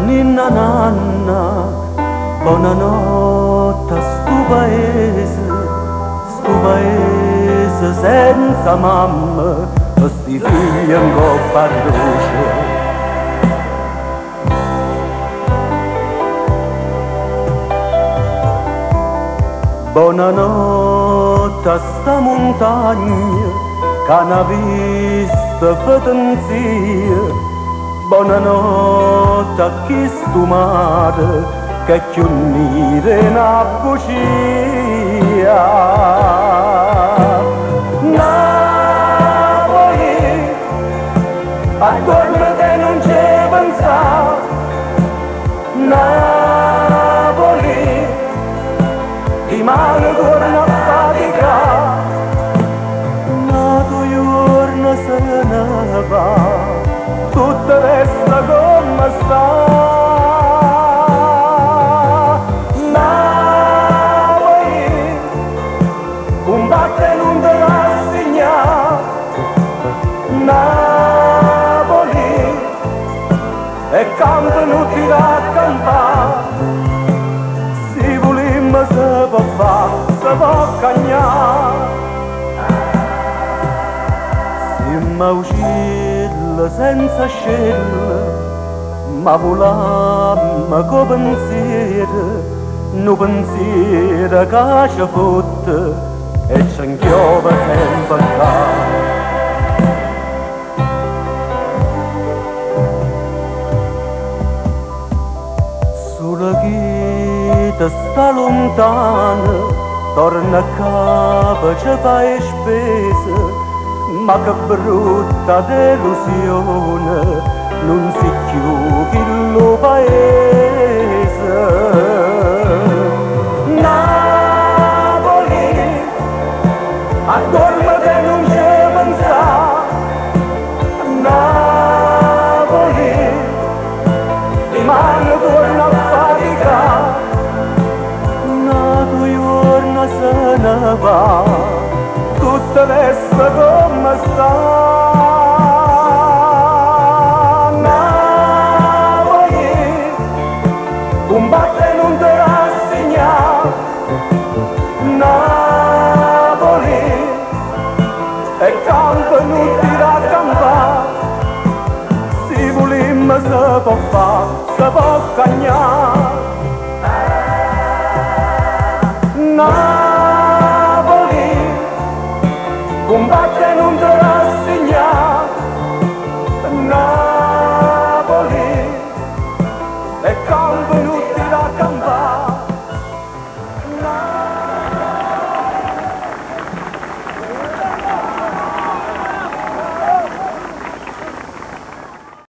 ninna nanna, buonanotte a sto paese senza mamma, e sti figli in coppa a croce. Buonanotte a sta montagna che n'ha vista potenza, buonanotte a chi sto mare che più nire n'a bugia. Napoli, a dormire non c'è pensare, Napoli, di mano torna a faticare, nato giorno se ne va, tutto resta come sta. Napoli, combatte non te rassegnare, Napoli, e campo non ti raccampare. Se può fare, se può cagnare. Siamo usciti senza scella, ma volammo con pensiero, no pensiero che ci fotte e ci inchiova sempre qua. Solo chi sta lontana, torna a capo, ci fai spese, ma che brutta delusione, non si chiude il paese. Napoli, a dormire non c'è pensare, Napoli, di mano torna a faticare, se ne va, tutto resta come sta. Napoli, combatte non te rassegnare, Napoli, e campo non ti raccampare. Se volimmo se può fare, se può cagnare. Napoli, combatte non te